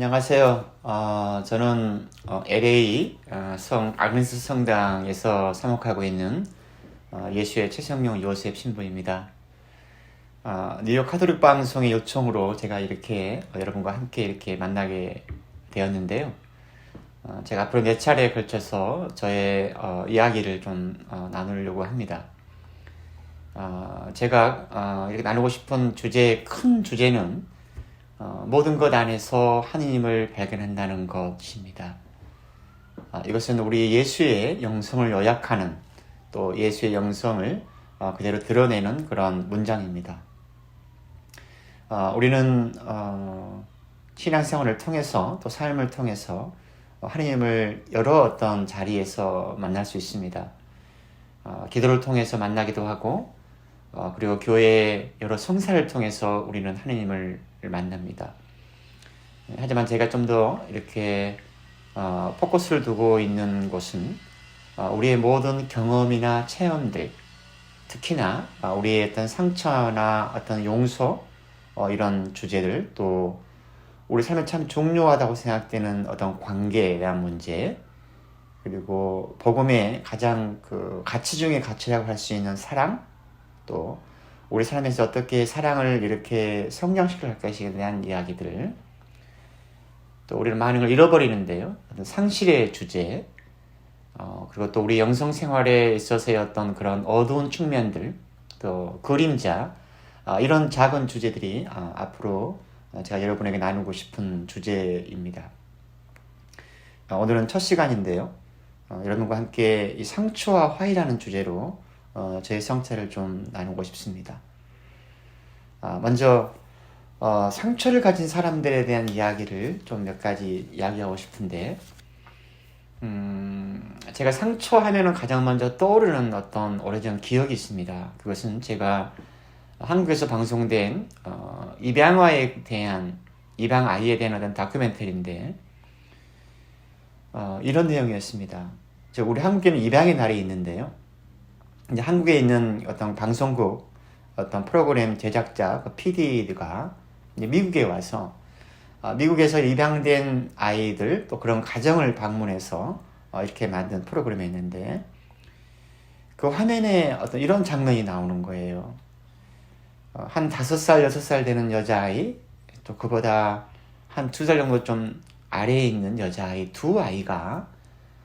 안녕하세요. 저는 LA 성 아그네스 성당에서 사목하고 있는 예수의 최성용 요셉 신부입니다. 뉴욕 카톨릭 방송의 요청으로 제가 이렇게 여러분과 함께 이렇게 만나게 되었는데요. 제가 앞으로 4차례에 걸쳐서 저의 이야기를 좀 나누려고 합니다. 제가 이렇게 나누고 싶은 큰 주제는 모든 것 안에서 하느님을 발견한다는 것입니다. 이것은 우리 예수의 영성을 요약하는, 또 예수의 영성을 그대로 드러내는 그런 문장입니다. 우리는 신앙생활을 통해서, 또 삶을 통해서 하느님을 여러 어떤 자리에서 만날 수 있습니다. 기도를 통해서 만나기도 하고, 그리고 교회의 여러 성사를 통해서 우리는 하느님을 만납니다. 하지만 제가 좀 더 이렇게 포커스를 두고 있는 곳은 우리의 모든 경험이나 체험들, 특히나 우리의 어떤 상처나 어떤 용서, 이런 주제들, 또 우리 삶에 참 중요하다고 생각되는 어떤 관계에 대한 문제, 그리고 복음의 가장 가치 중의 가치라고 할 수 있는 사랑, 또 우리 삶에서 어떻게 사랑을 이렇게 성장시킬 것에 대한 이야기들, 또 우리는 많은 걸 잃어버리는데요, 어떤 상실의 주제, 그리고 또 우리 영성 생활에 있어서의 어떤 그런 어두운 측면들, 또 그림자, 이런 작은 주제들이 앞으로 제가 여러분에게 나누고 싶은 주제입니다. 오늘은 첫 시간인데요, 여러분과 함께 이 상처와 화해라는 주제로 저의 성찰을 좀 나누고 싶습니다. 먼저 상처를 가진 사람들에 대한 이야기를 좀 몇 가지 이야기하고 싶은데, 제가 상처하면은 가장 먼저 떠오르는 어떤 오래전 기억이 있습니다. 그것은 제가 한국에서 방송된 입양 아이에 대한 어떤 다큐멘터리인데, 이런 내용이었습니다. 우리 한국에는 입양의 날이 있는데요, 이제 한국에 있는 어떤 방송국 어떤 프로그램 제작자 PD가 이제 미국에 와서 미국에서 입양된 아이들, 또 그런 가정을 방문해서 이렇게 만든 프로그램이었는데, 그 화면에 어떤 이런 장면이 나오는 거예요. 한 5살, 6살 되는 여자아이, 또 그보다 한 2살 정도 좀 아래에 있는 여자아이 두 아이가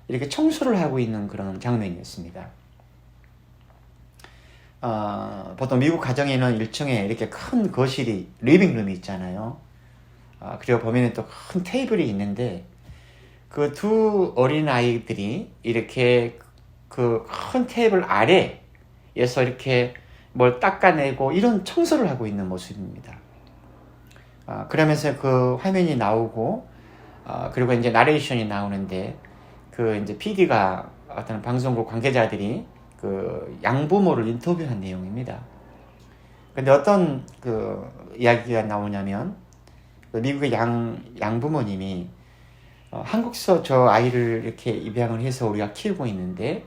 이렇게 청소를 하고 있는 그런 장면이었습니다. 보통 미국 가정에는 1층에 이렇게 큰 거실이, 리빙룸이 있잖아요. 그리고 보면 또 큰 테이블이 있는데, 그 두 어린 아이들이 이렇게 그 큰 테이블 아래에서 이렇게 뭘 닦아내고 이런 청소를 하고 있는 모습입니다. 그러면서 그 화면이 나오고, 그리고 이제 나레이션이 나오는데, 이제 PD가 어떤 방송국 관계자들이 양부모를 인터뷰한 내용입니다. 근데 어떤 이야기가 나오냐면, 미국의 양부모님이 한국에서 저 아이를 이렇게 입양을 해서 우리가 키우고 있는데,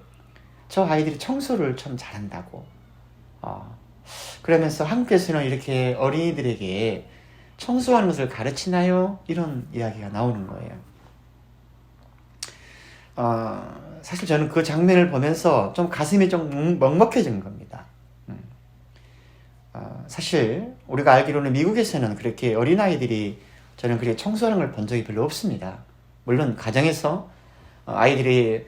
저 아이들이 청소를 참 잘한다고. 그러면서 한국에서는 이렇게 어린이들에게 청소하는 것을 가르치나요? 이런 이야기가 나오는 거예요. 사실 저는 그 장면을 보면서 좀 가슴이 좀 먹먹해진 겁니다. 사실 우리가 알기로는 미국에서는 그렇게 어린아이들이 저는 그렇게 청소하는 걸 본 적이 별로 없습니다. 물론 가정에서 아이들이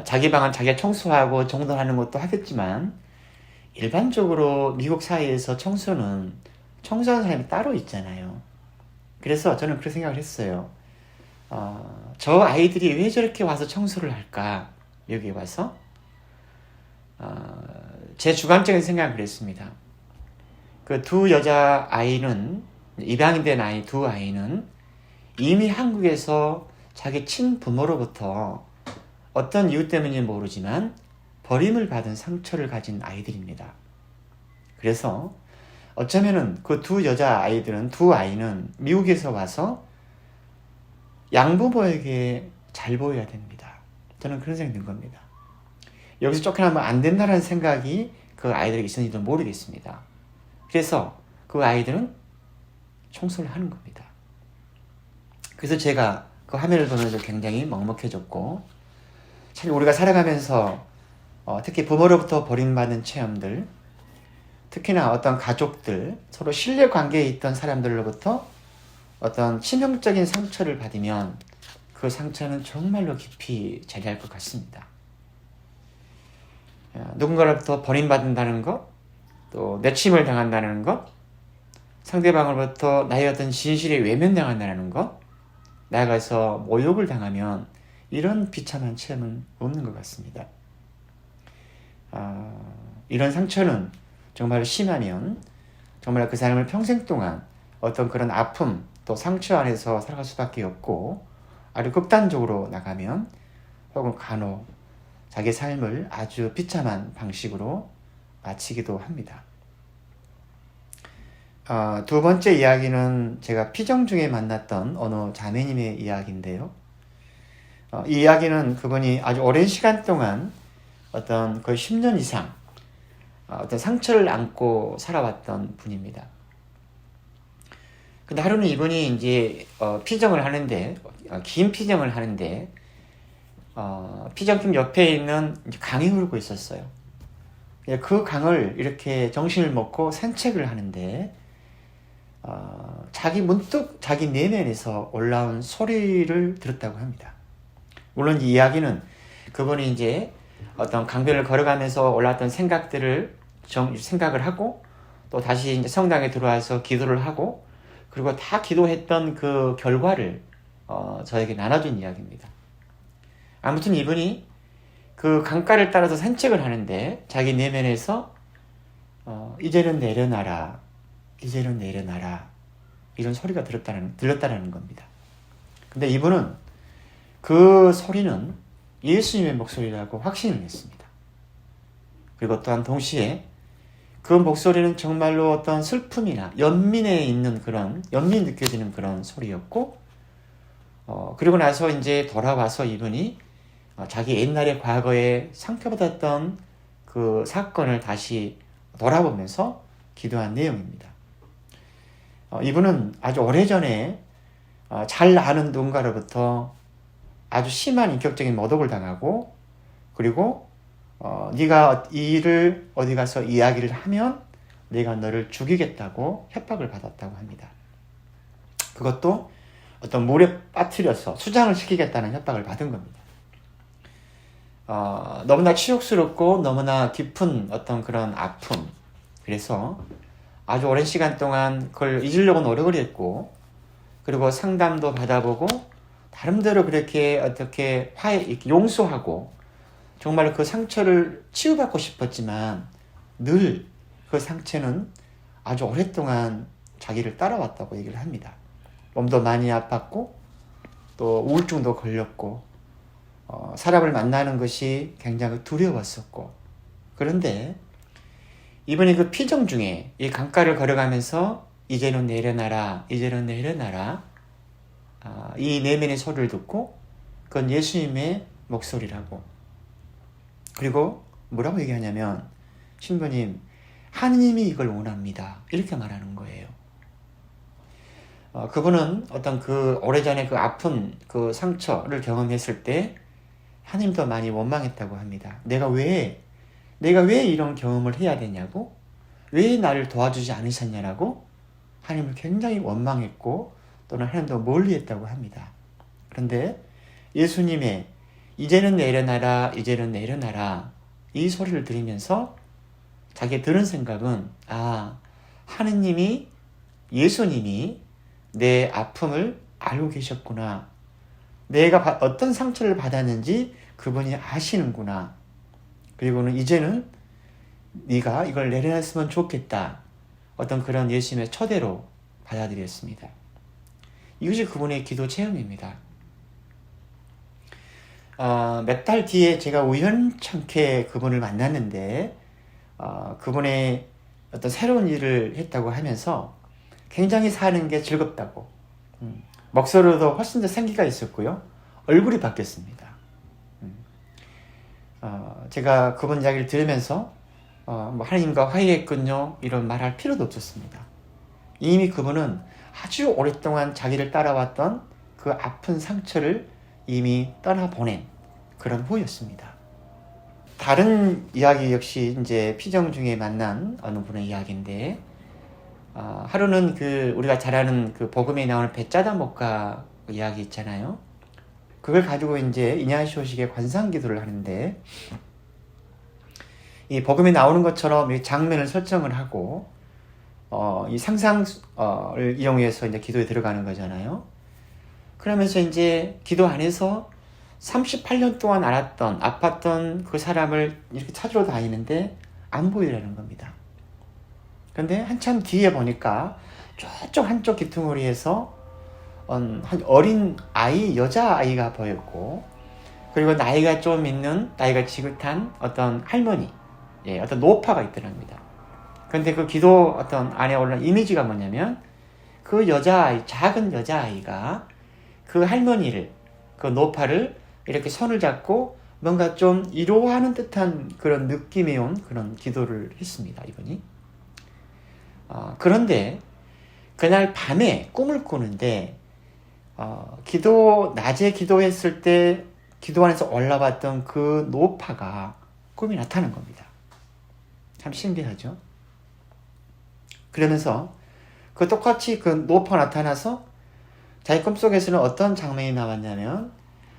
자기 방은 자기가 청소하고 정돈하는 것도 하겠지만, 일반적으로 미국 사회에서 청소하는 사람이 따로 있잖아요. 그래서 저는 그렇게 생각을 했어요. 저 아이들이 왜 저렇게 와서 청소를 할까? 여기 와서 제 주관적인 생각을 했습니다. 그 두 여자 아이는, 입양이 된 아이 두 아이는 이미 한국에서 자기 친부모로부터 어떤 이유 때문인지 모르지만 버림을 받은 상처를 가진 아이들입니다. 그래서 어쩌면은 그 두 여자 아이들은, 두 아이는 미국에서 와서 양부모에게 잘 보여야 됩니다. 저는 그런 생각이 든 겁니다. 여기서 쫓겨나면 안 된다는 생각이 그 아이들에게 있었는지도 모르겠습니다. 그래서 그 아이들은 청소를 하는 겁니다. 그래서 제가 그 화면을 보면서 굉장히 먹먹해졌고, 사실 우리가 살아가면서 특히 부모로부터 버림받는 체험들, 특히나 어떤 가족들, 서로 신뢰 관계에 있던 사람들로부터 어떤 치명적인 상처를 받으면 그 상처는 정말로 깊이 자리할 것 같습니다. 누군가로부터 버림받는다는 것, 또 내침을 당한다는 것, 상대방으로부터 나의 어떤 진실이 외면당한다는 것, 나아가서 모욕을 당하면 이런 비참한 체험은 없는 것 같습니다. 이런 상처는 정말 심하면 정말 그 사람을 평생 동안 어떤 그런 아픔 또 상처 안에서 살아갈 수밖에 없고, 아주 극단적으로 나가면 혹은 간혹 자기 삶을 아주 비참한 방식으로 마치기도 합니다. 두 번째 이야기는 제가 피정 중에 만났던 어느 자매님의 이야기인데요. 이 이야기는 그분이 아주 오랜 시간 동안 어떤 거의 10년 이상 어떤 상처를 안고 살아왔던 분입니다. 근데 하루는 이분이 이제 피정을 하는데, 긴 피정을 하는데, 피정팀 옆에 있는 강이 흐르고 있었어요. 그 강을 이렇게 정신을 먹고 산책을 하는데, 문득 자기 내면에서 올라온 소리를 들었다고 합니다. 물론 이 이야기는 그분이 이제 어떤 강변을 걸어가면서 올라왔던 생각을 하고, 또 다시 이제 성당에 들어와서 기도를 하고, 그리고 다 기도했던 그 결과를 저에게 나눠준 이야기입니다. 아무튼 이분이 그 강가를 따라서 산책을 하는데 자기 내면에서 이제는 내려놔라, 이제는 내려놔라, 이런 소리가 들렸다는 겁니다. 근데 이분은 그 소리는 예수님의 목소리라고 확신을 했습니다. 그리고 또한 동시에 그 목소리는 정말로 어떤 슬픔이나 연민이 느껴지는 그런 소리였고, 그리고 나서 이제 돌아와서 이분이 자기 옛날의 과거에 상처받았던 그 사건을 다시 돌아보면서 기도한 내용입니다. 이분은 아주 오래전에 잘 아는 누군가로부터 아주 심한 인격적인 모독을 당하고, 그리고 네가 이 일을 어디 가서 이야기를 하면 내가 너를 죽이겠다고 협박을 받았다고 합니다. 그것도 어떤 물에 빠뜨려서 수장을 시키겠다는 협박을 받은 겁니다. 너무나 치욕스럽고 너무나 깊은 어떤 그런 아픔, 그래서 아주 오랜 시간 동안 그걸 잊으려고 노력을 했고, 그리고 상담도 받아보고 나름대로 그렇게 어떻게 용서하고 정말 그 상처를 치유받고 싶었지만 늘 그 상처는 아주 오랫동안 자기를 따라왔다고 얘기를 합니다. 몸도 많이 아팠고 또 우울증도 걸렸고 사람을 만나는 것이 굉장히 두려웠었고, 그런데 이번에 그 피정 중에 이 강가를 걸어가면서 이제는 내려놔라, 이제는 내려놔라, 이 내면의 소리를 듣고 그건 예수님의 목소리라고, 그리고 뭐라고 얘기하냐면 신부님, 하느님이 이걸 원합니다, 이렇게 말하는 거예요. 그분은 어떤 그 오래전에 그 아픈 그 상처를 경험했을 때 하느님도 많이 원망했다고 합니다. 내가 왜 이런 경험을 해야 되냐고, 왜 나를 도와주지 않으셨냐라고 하나님을 굉장히 원망했고, 또는 하나님도 멀리했다고 합니다. 그런데 예수님의 이제는 내려놔라, 이제는 내려놔라, 이 소리를 들으면서 자기가 들은 생각은, 하느님이, 예수님이 내 아픔을 알고 계셨구나, 내가 어떤 상처를 받았는지 그분이 아시는구나, 그리고는 이제는 네가 이걸 내려놨으면 좋겠다, 어떤 그런 예수님의 초대로 받아들였습니다. 이것이 그분의 기도 체험입니다. 몇 달 뒤에 제가 우연찮게 그분을 만났는데, 그분의 어떤 새로운 일을 했다고 하면서 굉장히 사는 게 즐겁다고, 목소리도 훨씬 더 생기가 있었고요, 얼굴이 바뀌었습니다. 제가 그분 이야기를 들으면서 하나님과 화해했군요, 이런 말할 필요도 없었습니다. 이미 그분은 아주 오랫동안 자기를 따라왔던 그 아픈 상처를 이미 떠나보낸 그런 후였습니다. 다른 이야기 역시 이제 피정 중에 만난 어느 분의 이야기인데, 하루는 우리가 잘 아는 그 복음에 나오는 배짜다 목가 이야기 있잖아요. 그걸 가지고 이제 이냐시오식의 관상 기도를 하는데, 이 복음에 나오는 것처럼 이 장면을 설정을 하고, 이 상상을 이용해서 이제 기도에 들어가는 거잖아요. 그러면서 이제 기도 안에서 38년 동안 알았던, 아팠던 그 사람을 이렇게 찾으러 다니는데 안 보이라는 겁니다. 그런데 한참 뒤에 보니까 저쪽 한쪽 귀퉁이에서 한 어린 아이, 여자아이가 보였고, 그리고 나이가 좀 있는, 나이가 지긋한 어떤 할머니, 어떤 노파가 있더랍니다. 그런데 그 기도 어떤 안에 올라온 이미지가 뭐냐면, 그 여자아이, 작은 여자아이가 그 할머니를, 그 노파를 이렇게 손을 잡고 뭔가 좀 위로하는 듯한 그런 느낌이 온 그런 기도를 했습니다, 이분이. 그런데 그날 밤에 꿈을 꾸는데, 낮에 기도했을 때 기도 안에서 올라왔던 그 노파가 꿈이 나타난 겁니다. 참 신기하죠? 그러면서 그 똑같이 그 노파 나타나서 자기 꿈속에서는 어떤 장면이 나왔냐면,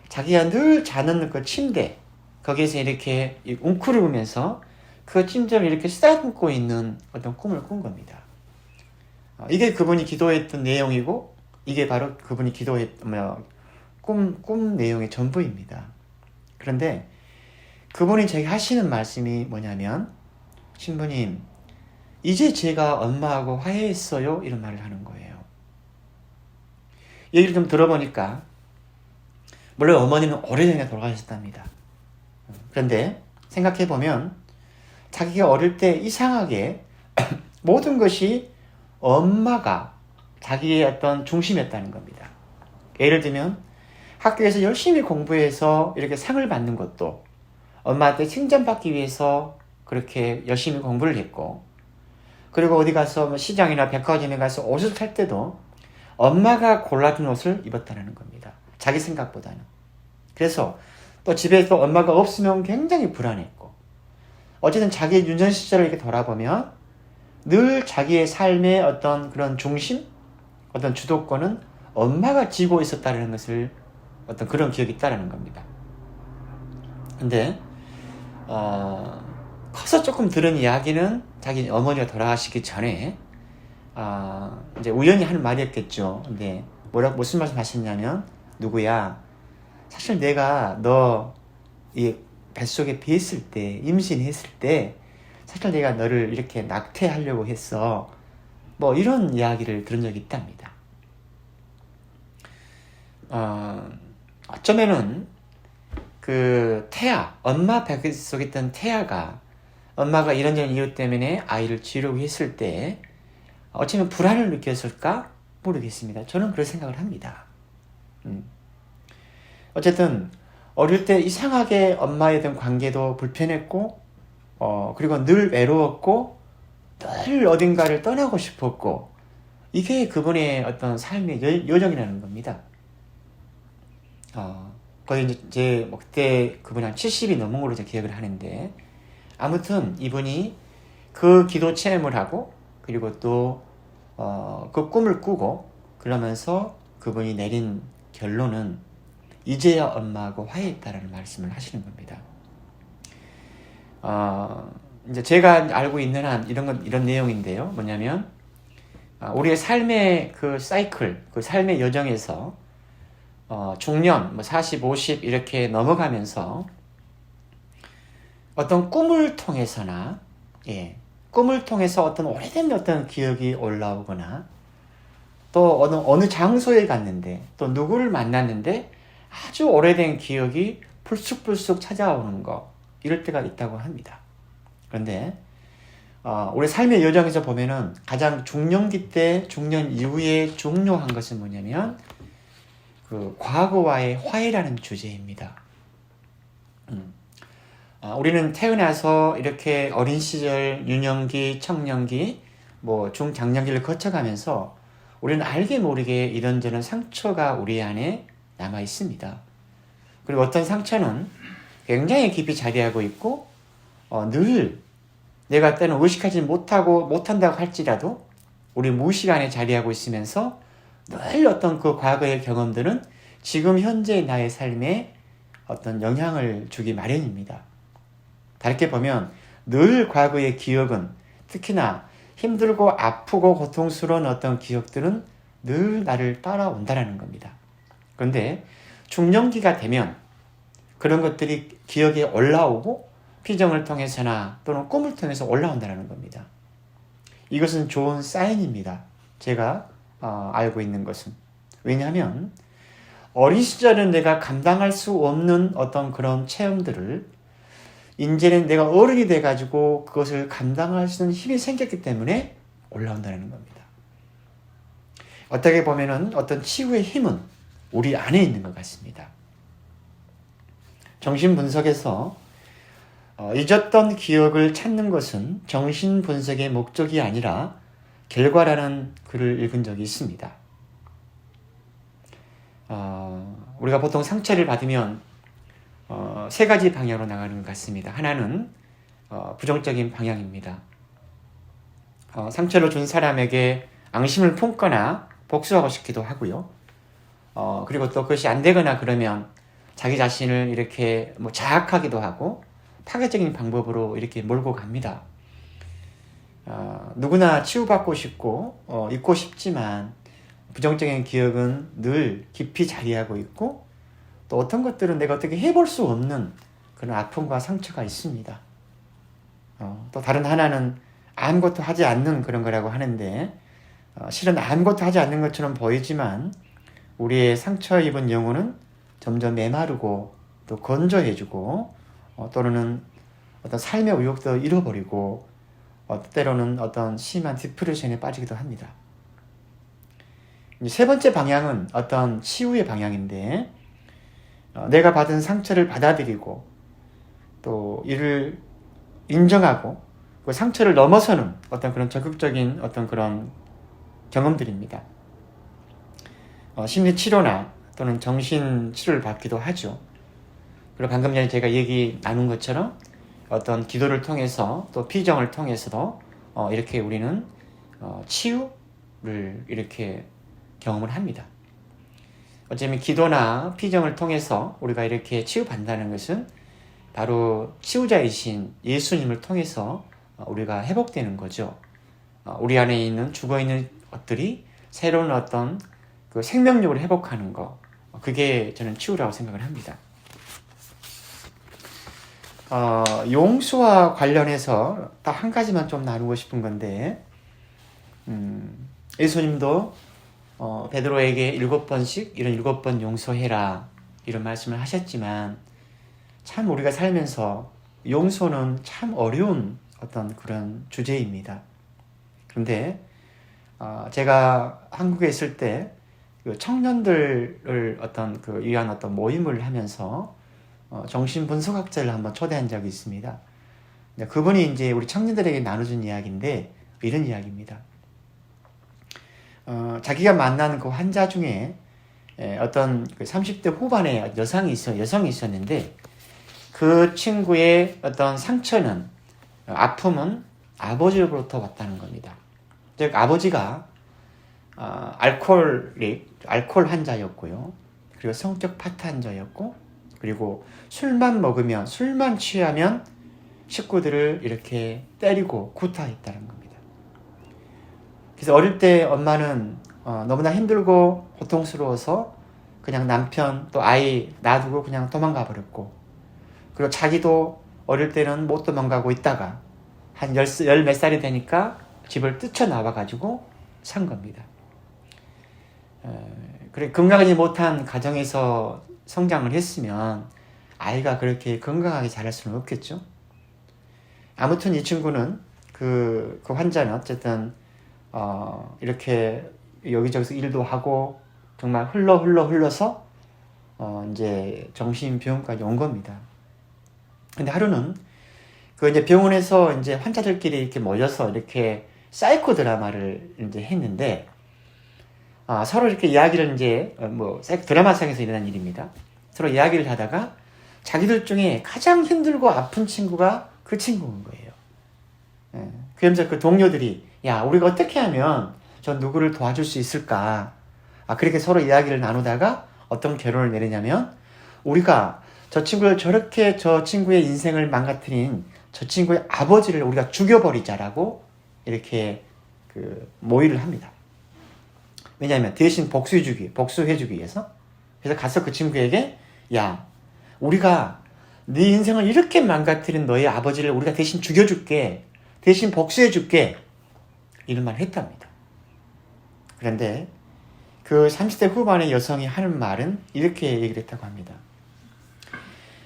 자기가 늘 자는 그 침대, 거기에서 이렇게 웅크리면서 그 침대를 이렇게 쓰다듬고 있는 어떤 꿈을 꾼 겁니다. 이게 그분이 기도했던 내용이고, 이게 바로 그분이 꿈 내용의 전부입니다. 그런데 그분이 제게 하시는 말씀이 뭐냐면, 신부님, 이제 제가 엄마하고 화해했어요, 이런 말을 하는 거예요. 얘기를 좀 들어보니까, 물론 어머니는 오래전에 돌아가셨답니다. 그런데 생각해보면 자기가 어릴 때 이상하게 모든 것이 엄마가 자기의 어떤 중심이었다는 겁니다. 예를 들면 학교에서 열심히 공부해서 이렇게 상을 받는 것도 엄마한테 칭찬받기 위해서 그렇게 열심히 공부를 했고, 그리고 어디 가서 시장이나 백화점에 가서 옷을 살 때도 엄마가 골라준 옷을 입었다는 겁니다. 자기 생각보다는. 그래서 또 집에서 엄마가 없으면 굉장히 불안했고, 어쨌든 자기의 유년 시절을 이렇게 돌아보면 늘 자기의 삶의 어떤 그런 중심, 어떤 주도권은 엄마가 쥐고 있었다는 것을 어떤 그런 기억이 있다는 겁니다. 근데 커서 조금 들은 이야기는 자기 어머니가 돌아가시기 전에 이제 우연히 하는 말이었겠죠. 근데 무슨 말씀 하셨냐면, 누구야, 사실 내가 너 이 뱃속에 비했을 때, 임신했을 때 사실 내가 너를 이렇게 낙태하려고 했어, 뭐 이런 이야기를 들은 적이 있답니다. 어쩌면은 그 태아, 엄마 뱃속에 있던 태아가 엄마가 이런저런 이유 때문에 아이를 지우려고 했을 때 어쩌면 불안을 느꼈을까 모르겠습니다. 저는 그런 생각을 합니다. 어쨌든 어릴 때 이상하게 엄마에 대한 관계도 불편했고, 그리고 늘 외로웠고, 늘 어딘가를 떠나고 싶었고, 이게 그분의 어떤 삶의 여정이라는 겁니다. 거의 이제 그때 그분이 한 70이 넘은 걸로 제가 기억을 하는데, 아무튼 이분이 그 기도 체험을 하고, 그리고 또 그 꿈을 꾸고, 그러면서 그분이 내린 결론은 이제야 엄마하고 화해했다라는 말씀을 하시는 겁니다. 이제 제가 알고 있는 한 이런 내용인데요. 뭐냐면, 우리의 삶의 그 사이클, 그 삶의 여정에서 중년, 40, 50 이렇게 넘어가면서 어떤 꿈을 통해서나, 꿈을 통해서 어떤 오래된 어떤 기억이 올라오거나, 또 어느 장소에 갔는데, 또 누구를 만났는데 아주 오래된 기억이 불쑥불쑥 찾아오는 거, 이럴 때가 있다고 합니다. 그런데 우리 삶의 여정에서 보면은 가장 중년기 때, 중년 이후에 중요한 것은 뭐냐면 그 과거와의 화해라는 주제입니다. 우리는 태어나서 이렇게 어린 시절, 유년기, 청년기, 중장년기를 거쳐가면서 우리는 알게 모르게 이런저런 상처가 우리 안에 남아 있습니다. 그리고 어떤 상처는 굉장히 깊이 자리하고 있고 늘 내가 때는 의식하지 못한다고 할지라도 우리 무의식 안에 자리하고 있으면서 늘 어떤 그 과거의 경험들은 지금 현재 나의 삶에 어떤 영향을 주기 마련입니다. 다르게 보면 늘 과거의 기억은 특히나 힘들고 아프고 고통스러운 어떤 기억들은 늘 나를 따라온다는 겁니다. 그런데 중년기가 되면 그런 것들이 기억에 올라오고 피정을 통해서나 또는 꿈을 통해서 올라온다는 겁니다. 이것은 좋은 사인입니다. 제가 알고 있는 것은. 왜냐하면 어린 시절은 내가 감당할 수 없는 어떤 그런 체험들을 이제는 내가 어른이 돼가지고 그것을 감당할 수 있는 힘이 생겼기 때문에 올라온다는 겁니다. 어떻게 보면은 어떤 치유의 힘은 우리 안에 있는 것 같습니다. 정신분석에서 잊었던 기억을 찾는 것은 정신분석의 목적이 아니라 결과라는 글을 읽은 적이 있습니다. 우리가 보통 상처를 받으면 세 가지 방향으로 나가는 것 같습니다. 하나는 부정적인 방향입니다. 상처를 준 사람에게 앙심을 품거나 복수하고 싶기도 하고요. 그리고 또 그것이 안 되거나 그러면 자기 자신을 이렇게 자학하기도 하고 파괴적인 방법으로 이렇게 몰고 갑니다. 누구나 치유받고 싶고 잊고 싶지만 부정적인 기억은 늘 깊이 자리하고 있고 또 어떤 것들은 내가 어떻게 해볼 수 없는 그런 아픔과 상처가 있습니다. 또 다른 하나는 아무것도 하지 않는 그런 거라고 하는데 실은 아무것도 하지 않는 것처럼 보이지만 우리의 상처 입은 영혼은 점점 메마르고 또 건조해지고 또는 어떤 삶의 의욕도 잃어버리고 때로는 어떤 심한 디프레션에 빠지기도 합니다. 세 번째 방향은 어떤 치유의 방향인데 내가 받은 상처를 받아들이고 또 이를 인정하고 그 상처를 넘어서는 어떤 그런 적극적인 어떤 그런 경험들입니다. 심리치료나 또는 정신치료를 받기도 하죠. 그리고 방금 전에 제가 얘기 나눈 것처럼 어떤 기도를 통해서 또 피정을 통해서도 이렇게 우리는 치유를 이렇게 경험을 합니다. 어쩌면 기도나 피정을 통해서 우리가 이렇게 치유받는다는 것은 바로 치유자이신 예수님을 통해서 우리가 회복되는 거죠. 우리 안에 있는 죽어있는 것들이 새로운 어떤 그 생명력을 회복하는 거, 그게 저는 치유라고 생각을 합니다. 용서와 관련해서 딱 한 가지만 좀 나누고 싶은 건데 예수님도 베드로에게 7번씩 이런 7번 용서해라 이런 말씀을 하셨지만 참 우리가 살면서 용서는 참 어려운 어떤 그런 주제입니다. 그런데 제가 한국에 있을 때 그 청년들을 위한 어떤 모임을 하면서 정신분석학자를 한번 초대한 적이 있습니다. 그분이 이제 우리 청년들에게 나눠준 이야기인데 이런 이야기입니다. 자기가 만난 그 환자 중에 어떤 30대 후반의 여성이 있었는데 그 친구의 어떤 상처는 아픔은 아버지로부터 왔다는 겁니다. 즉 아버지가 알코올 환자였고요. 그리고 성적 파탄자였고 그리고 술만 먹으면 술만 취하면 식구들을 이렇게 때리고 구타했다는 겁니다. 그래서 어릴 때 엄마는 너무나 힘들고 고통스러워서 그냥 남편 또 아이 놔두고 그냥 도망가 버렸고 그리고 자기도 어릴 때는 못 도망가고 있다가 한 열 몇 살이 되니까 집을 뛰쳐나와가지고 산 겁니다. 그래 건강하지 못한 가정에서 성장을 했으면 아이가 그렇게 건강하게 자랄 수는 없겠죠. 아무튼 이 친구는 그 환자는 어쨌든 이렇게 여기저기서 일도 하고 정말 흘러서 이제 정신병원까지 온 겁니다. 근데 하루는 그 이제 병원에서 이제 환자들끼리 이렇게 모여서 이렇게 사이코 드라마를 이제 했는데 서로 이렇게 이야기를 이제 드라마상에서 일어난 일입니다. 서로 이야기를 하다가 자기들 중에 가장 힘들고 아픈 친구가 그 친구인 거예요. 그러면서 그 동료들이 야, 우리가 어떻게 하면 저 누구를 도와줄 수 있을까? 그렇게 서로 이야기를 나누다가 어떤 결론을 내리냐면 우리가 저 친구를 저렇게 저 친구의 인생을 망가뜨린 저 친구의 아버지를 우리가 죽여버리자라고 이렇게 모의를 합니다. 왜냐하면 대신 복수해주기 위해서. 그래서 가서 그 친구에게 야, 우리가 네 인생을 이렇게 망가뜨린 너의 아버지를 우리가 대신 죽여줄게. 대신 복수해줄게. 이런 말을 했답니다. 그런데 그 30대 후반의 여성이 하는 말은 이렇게 얘기를 했다고 합니다.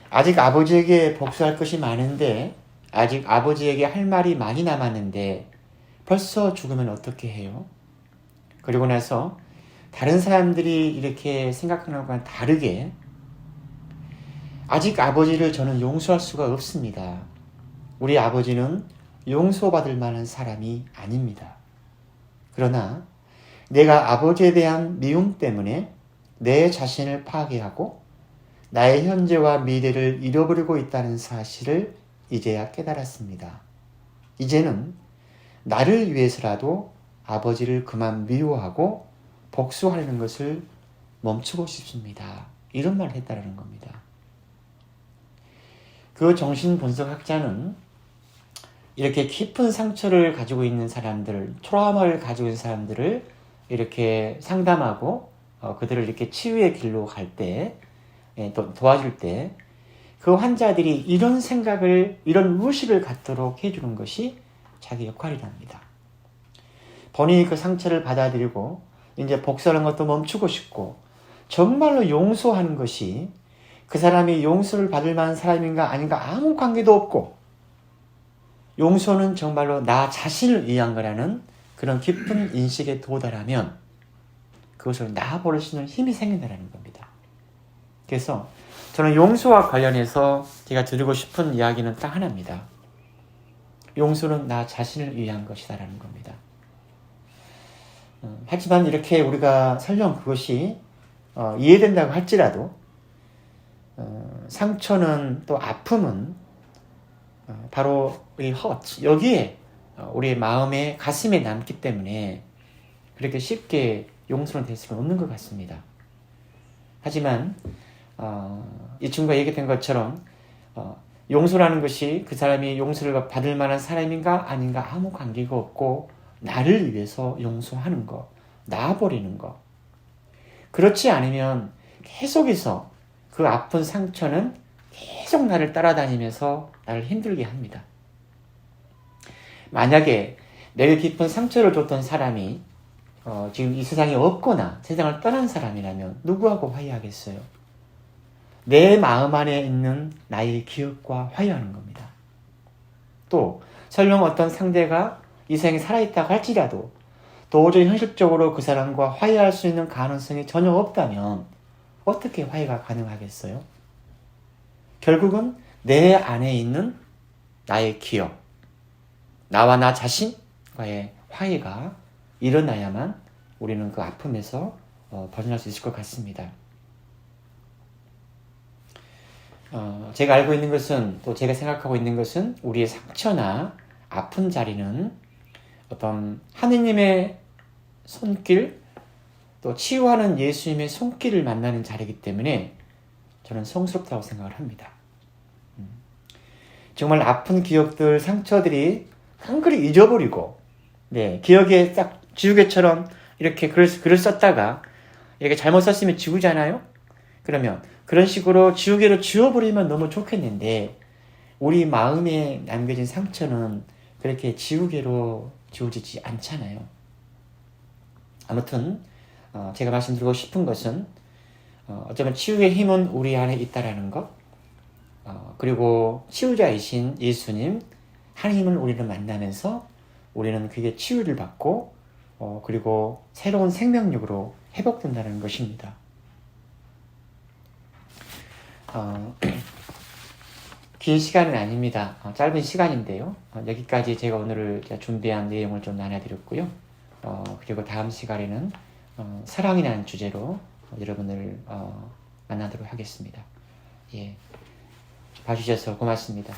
아직 아버지에게 복수할 것이 많은데, 아직 아버지에게 할 말이 많이 남았는데 벌써 죽으면 어떻게 해요? 그리고 나서 다른 사람들이 이렇게 생각하는 것과는 다르게 아직 아버지를 저는 용서할 수가 없습니다. 우리 아버지는 용서받을 만한 사람이 아닙니다. 그러나 내가 아버지에 대한 미움 때문에 내 자신을 파괴하고 나의 현재와 미래를 잃어버리고 있다는 사실을 이제야 깨달았습니다. 이제는 나를 위해서라도 아버지를 그만 미워하고 복수하려는 것을 멈추고 싶습니다. 이런 말을 했다는 겁니다. 그 정신분석학자는 이렇게 깊은 상처를 가지고 있는 사람들, 트라우마를 가지고 있는 사람들을 이렇게 상담하고 그들을 이렇게 치유의 길로 갈 때, 또 도와줄 때 그 환자들이 이런 생각을, 이런 의식을 갖도록 해주는 것이 자기 역할이랍니다. 본인이 그 상처를 받아들이고 이제 복수하는 것도 멈추고 싶고 정말로 용서하는 것이 그 사람이 용서를 받을 만한 사람인가 아닌가 아무 관계도 없고 용서는 정말로 나 자신을 위한 거라는 그런 깊은 인식에 도달하면 그것을 놔버릴 수 있는 힘이 생긴다는 겁니다. 그래서 저는 용서와 관련해서 제가 드리고 싶은 이야기는 딱 하나입니다. 용서는 나 자신을 위한 것이다라는 겁니다. 하지만 이렇게 우리가 설령 그것이 이해된다고 할지라도 상처는 또 아픔은 바로 이 hurt, 여기에 우리의 마음에 가슴에 남기 때문에 그렇게 쉽게 용서는 될 수가 없는 것 같습니다. 하지만 이 친구가 얘기했던 것처럼 용서라는 것이 그 사람이 용서를 받을 만한 사람인가 아닌가 아무 관계가 없고 나를 위해서 용서하는 것, 놔버리는 것. 그렇지 않으면 계속해서 그 아픈 상처는 계속 나를 따라다니면서 나를 힘들게 합니다. 만약에 내게 깊은 상처를 줬던 사람이 지금 이 세상에 없거나 세상을 떠난 사람이라면 누구하고 화해하겠어요? 내 마음 안에 있는 나의 기억과 화해하는 겁니다. 또 설령 어떤 상대가 이 세상에 살아있다고 할지라도 도저히 현실적으로 그 사람과 화해할 수 있는 가능성이 전혀 없다면 어떻게 화해가 가능하겠어요? 결국은 내 안에 있는 나의 기억, 나와 나 자신과의 화해가 일어나야만 우리는 그 아픔에서 벗어날 수 있을 것 같습니다. 제가 알고 있는 것은, 또 제가 생각하고 있는 것은 우리의 상처나 아픈 자리는 어떤 하느님의 손길, 또 치유하는 예수님의 손길을 만나는 자리이기 때문에 저는 성스럽다고 생각을 합니다. 정말 아픈 기억들, 상처들이 한글이 잊어버리고, 기억에 딱 지우개처럼 이렇게 글을 썼다가 이렇게 잘못 썼으면 지우잖아요? 그러면 그런 식으로 지우개로 지워버리면 너무 좋겠는데 우리 마음에 남겨진 상처는 그렇게 지우개로 지워지지 않잖아요. 아무튼 제가 말씀드리고 싶은 것은 어쩌면 치유의 힘은 우리 안에 있다라는 것, 그리고 치유자이신 예수님, 하나님을 우리는 만나면서 우리는 그게 치유를 받고 그리고 새로운 생명력으로 회복된다는 것입니다. 긴 시간은 아닙니다. 짧은 시간인데요. 여기까지 제가 오늘 준비한 내용을 좀 나눠드렸고요. 그리고 다음 시간에는 사랑이라는 주제로 여러분을 만나도록 하겠습니다. 예, 봐주셔서 고맙습니다.